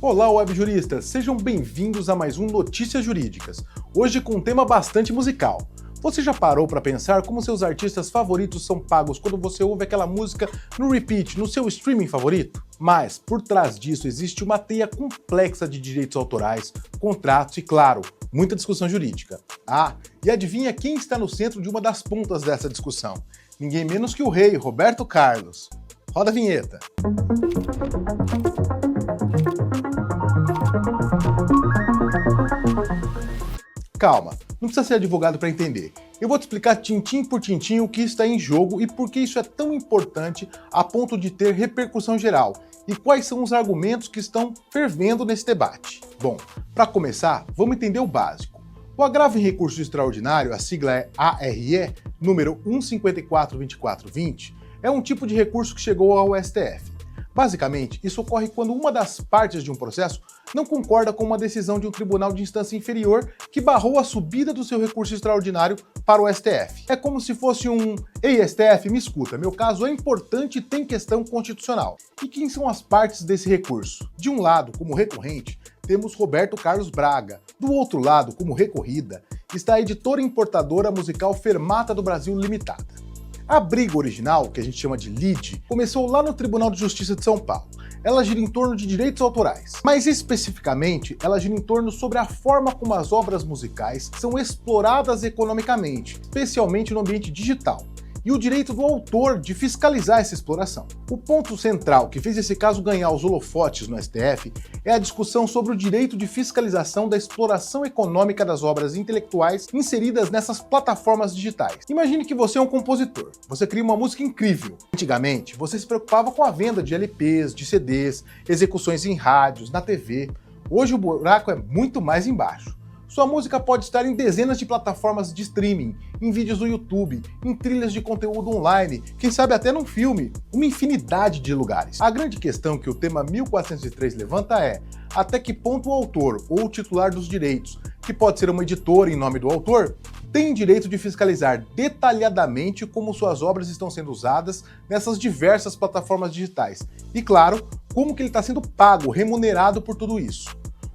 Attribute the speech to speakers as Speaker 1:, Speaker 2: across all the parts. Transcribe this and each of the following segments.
Speaker 1: Olá, webjuristas! Sejam bem-vindos a mais um Notícias Jurídicas, hoje com um tema bastante musical. Você já parou para pensar como seus artistas favoritos são pagos quando você ouve aquela música no repeat, no seu streaming favorito? Mas, por trás disso, existe uma teia complexa de direitos autorais, contratos e, claro, muita discussão jurídica. Ah, e adivinha quem está no centro de uma das pontas dessa discussão? Ninguém menos que o rei, Roberto Carlos. Roda a vinheta. Calma, não precisa ser advogado para entender. Eu vou te explicar tintim por tintim o que está em jogo e por que isso é tão importante a ponto de ter repercussão geral e quais são os argumentos que estão fervendo nesse debate. Bom, para começar, vamos entender o básico. O agravo em recurso extraordinário, a sigla é ARE, número 1542420, é um tipo de recurso que chegou ao STF. Basicamente, isso ocorre quando uma das partes de um processo não concorda com uma decisão de um tribunal de instância inferior que barrou a subida do seu recurso extraordinário para o STF. É como se fosse um "Ei, STF, me escuta, meu caso é importante e tem questão constitucional". E quem são as partes desse recurso? De um lado, como recorrente, temos Roberto Carlos Braga. Do outro lado, como recorrida, está a editora importadora musical Fermata do Brasil Limitada. A briga original, que a gente chama de lide, começou lá no Tribunal de Justiça de São Paulo. Ela gira em torno de direitos autorais. Mais especificamente, ela gira em torno sobre a forma como as obras musicais são exploradas economicamente, especialmente no ambiente digital, e o direito do autor de fiscalizar essa exploração. O ponto central que fez esse caso ganhar os holofotes no STF é a discussão sobre o direito de fiscalização da exploração econômica das obras intelectuais inseridas nessas plataformas digitais. Imagine que você é um compositor, você cria uma música incrível. Antigamente, você se preocupava com a venda de LPs, de CDs, execuções em rádios, na TV. Hoje o buraco é muito mais embaixo. Sua música pode estar em dezenas de plataformas de streaming, em vídeos do YouTube, em trilhas de conteúdo online, quem sabe até num filme, uma infinidade de lugares. A grande questão que o tema 1403 levanta é: até que ponto o autor ou o titular dos direitos, que pode ser uma editora em nome do autor, tem direito de fiscalizar detalhadamente como suas obras estão sendo usadas nessas diversas plataformas digitais? E claro, como que ele está sendo pago, remunerado por tudo isso?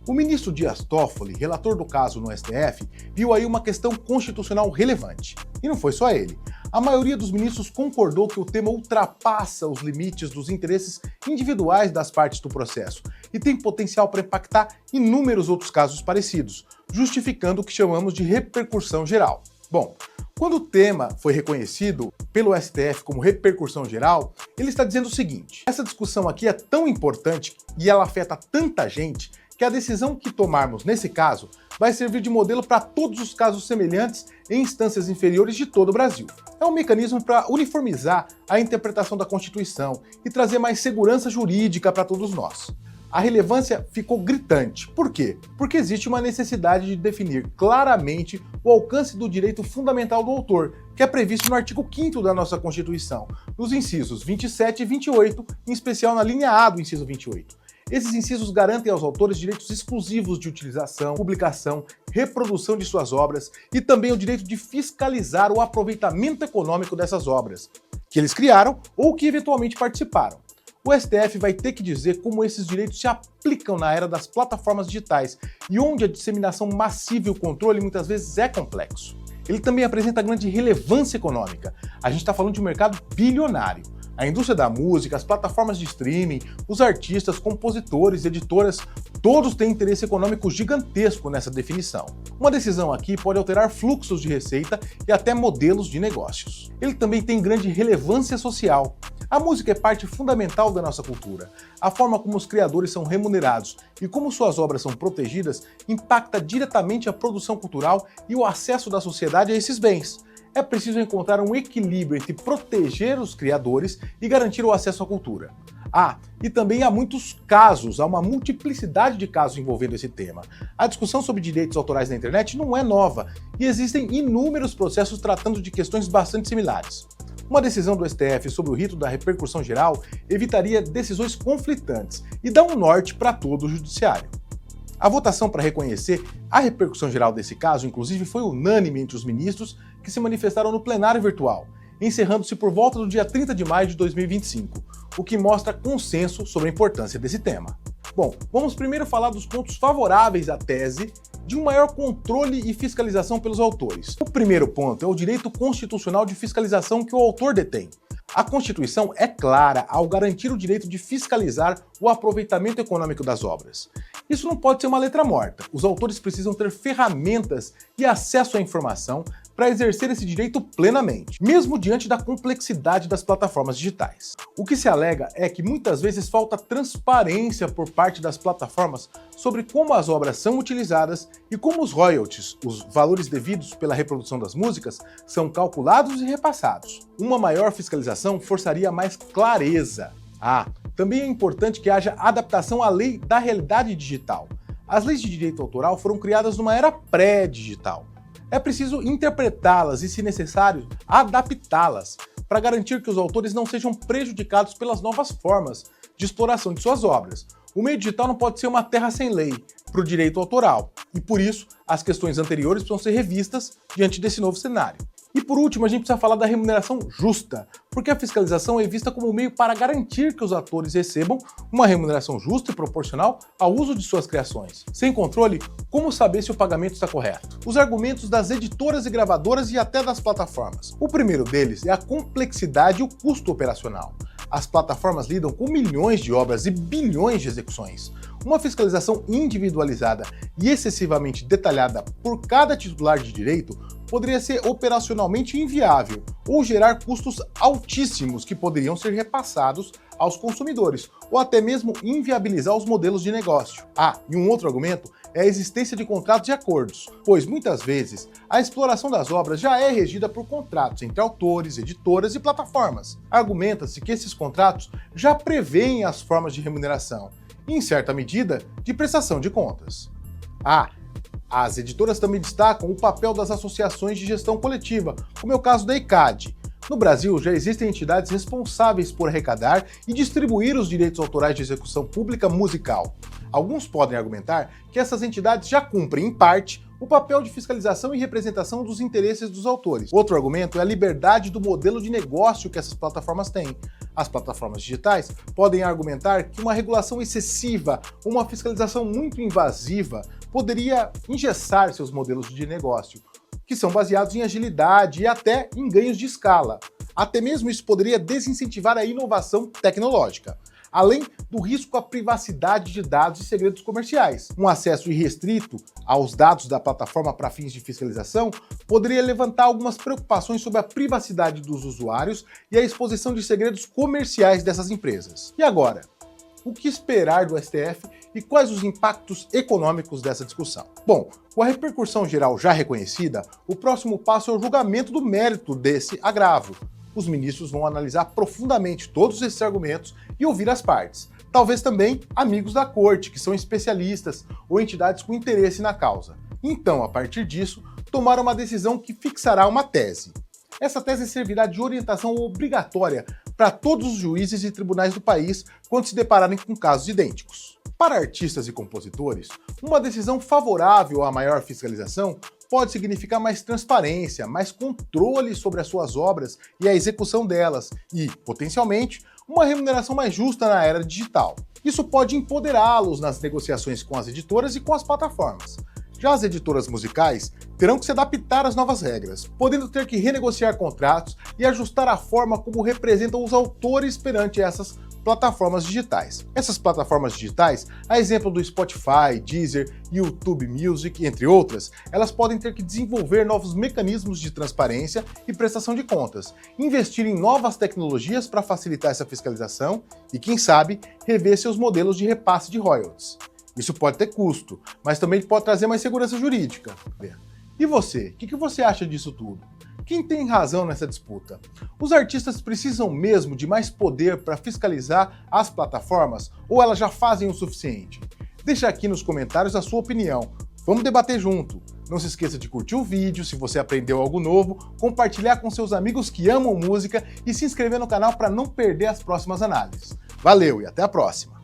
Speaker 1: O ministro Dias Toffoli, relator do caso no STF, viu aí uma questão constitucional relevante. E não foi só ele. A maioria dos ministros concordou que o tema ultrapassa os limites dos interesses individuais das partes do processo e tem potencial para impactar inúmeros outros casos parecidos, justificando o que chamamos de repercussão geral. Bom, quando o tema foi reconhecido pelo STF como repercussão geral, ele está dizendo o seguinte: essa discussão aqui é tão importante e ela afeta tanta gente que a decisão que tomarmos nesse caso vai servir de modelo para todos os casos semelhantes em instâncias inferiores de todo o Brasil. É um mecanismo para uniformizar a interpretação da Constituição e trazer mais segurança jurídica para todos nós. A relevância ficou gritante. Por quê? Porque existe uma necessidade de definir claramente o alcance do direito fundamental do autor, que é previsto no artigo 5º da nossa Constituição, nos incisos 27 e 28, em especial na linha A do inciso 28. Esses incisos garantem aos autores direitos exclusivos de utilização, publicação, reprodução de suas obras e também o direito de fiscalizar o aproveitamento econômico dessas obras, que eles criaram ou que eventualmente participaram. O STF vai ter que dizer como esses direitos se aplicam na era das plataformas digitais e onde a disseminação massiva e o controle muitas vezes é complexo. Ele também apresenta grande relevância econômica. A gente está falando de um mercado bilionário. A indústria da música, as plataformas de streaming, os artistas, compositores, editoras, todos têm interesse econômico gigantesco nessa definição. Uma decisão aqui pode alterar fluxos de receita e até modelos de negócios. Ele também tem grande relevância social. A música é parte fundamental da nossa cultura. A forma como os criadores são remunerados e como suas obras são protegidas impacta diretamente a produção cultural e o acesso da sociedade a esses bens. É preciso encontrar um equilíbrio entre proteger os criadores e garantir o acesso à cultura. E também há muitos casos, há uma multiplicidade de casos envolvendo esse tema. A discussão sobre direitos autorais na internet não é nova e existem inúmeros processos tratando de questões bastante similares. Uma decisão do STF sobre o rito da repercussão geral evitaria decisões conflitantes e dá um norte para todo o judiciário. A votação para reconhecer a repercussão geral desse caso, inclusive, foi unânime entre os ministros que se manifestaram no plenário virtual, encerrando-se por volta do dia 30 de maio de 2025, o que mostra consenso sobre a importância desse tema. Bom, vamos primeiro falar dos pontos favoráveis à tese de um maior controle e fiscalização pelos autores. O primeiro ponto é o direito constitucional de fiscalização que o autor detém. A Constituição é clara ao garantir o direito de fiscalizar o aproveitamento econômico das obras. Isso não pode ser uma letra morta. Os autores precisam ter ferramentas e acesso à informação para exercer esse direito plenamente, mesmo diante da complexidade das plataformas digitais. O que se alega é que muitas vezes falta transparência por parte das plataformas sobre como as obras são utilizadas e como os royalties, os valores devidos pela reprodução das músicas, são calculados e repassados. Uma maior fiscalização forçaria mais clareza. Também é importante que haja adaptação à lei da realidade digital. As leis de direito autoral foram criadas numa era pré-digital. É preciso interpretá-las e, se necessário, adaptá-las, para garantir que os autores não sejam prejudicados pelas novas formas de exploração de suas obras. O meio digital não pode ser uma terra sem lei para o direito autoral, e por isso as questões anteriores precisam ser revistas diante desse novo cenário. E por último, a gente precisa falar da remuneração justa, porque a fiscalização é vista como um meio para garantir que os atores recebam uma remuneração justa e proporcional ao uso de suas criações. Sem controle, como saber se o pagamento está correto? Os argumentos das editoras e gravadoras e até das plataformas. O primeiro deles é a complexidade e o custo operacional. As plataformas lidam com milhões de obras e bilhões de execuções. Uma fiscalização individualizada e excessivamente detalhada por cada titular de direito poderia ser operacionalmente inviável ou gerar custos altíssimos que poderiam ser repassados aos consumidores, ou até mesmo inviabilizar os modelos de negócio. E um outro argumento é a existência de contratos e acordos, pois muitas vezes a exploração das obras já é regida por contratos entre autores, editoras e plataformas. Argumenta-se que esses contratos já prevêem as formas de remuneração e, em certa medida, de prestação de contas. As editoras também destacam o papel das associações de gestão coletiva, como é o caso da ECAD. No Brasil, já existem entidades responsáveis por arrecadar e distribuir os direitos autorais de execução pública musical. Alguns podem argumentar que essas entidades já cumprem, em parte, o papel de fiscalização e representação dos interesses dos autores. Outro argumento é a liberdade do modelo de negócio que essas plataformas têm. As plataformas digitais podem argumentar que uma regulação excessiva ou uma fiscalização muito invasiva poderia engessar seus modelos de negócio, que são baseados em agilidade e até em ganhos de escala. Até mesmo isso poderia desincentivar a inovação tecnológica, além do risco à privacidade de dados e segredos comerciais. Um acesso irrestrito aos dados da plataforma para fins de fiscalização poderia levantar algumas preocupações sobre a privacidade dos usuários e a exposição de segredos comerciais dessas empresas. E agora? O que esperar do STF e quais os impactos econômicos dessa discussão? Bom, com a repercussão geral já reconhecida, o próximo passo é o julgamento do mérito desse agravo. Os ministros vão analisar profundamente todos esses argumentos e ouvir as partes. Talvez também amigos da corte, que são especialistas ou entidades com interesse na causa. Então, a partir disso, tomar uma decisão que fixará uma tese. Essa tese servirá de orientação obrigatória para todos os juízes e tribunais do país quando se depararem com casos idênticos. Para artistas e compositores, uma decisão favorável à maior fiscalização pode significar mais transparência, mais controle sobre as suas obras e a execução delas e, potencialmente, uma remuneração mais justa na era digital. Isso pode empoderá-los nas negociações com as editoras e com as plataformas. Já as editoras musicais terão que se adaptar às novas regras, podendo ter que renegociar contratos e ajustar a forma como representam os autores perante essas plataformas digitais. Essas plataformas digitais, a exemplo do Spotify, Deezer, YouTube Music, entre outras, elas podem ter que desenvolver novos mecanismos de transparência e prestação de contas, investir em novas tecnologias para facilitar essa fiscalização e, quem sabe, rever seus modelos de repasse de royalties. Isso pode ter custo, mas também pode trazer mais segurança jurídica. E você? O que você acha disso tudo? Quem tem razão nessa disputa? Os artistas precisam mesmo de mais poder para fiscalizar as plataformas ou elas já fazem o suficiente? Deixa aqui nos comentários a sua opinião. Vamos debater junto. Não se esqueça de curtir o vídeo se você aprendeu algo novo, compartilhar com seus amigos que amam música e se inscrever no canal para não perder as próximas análises. Valeu e até a próxima!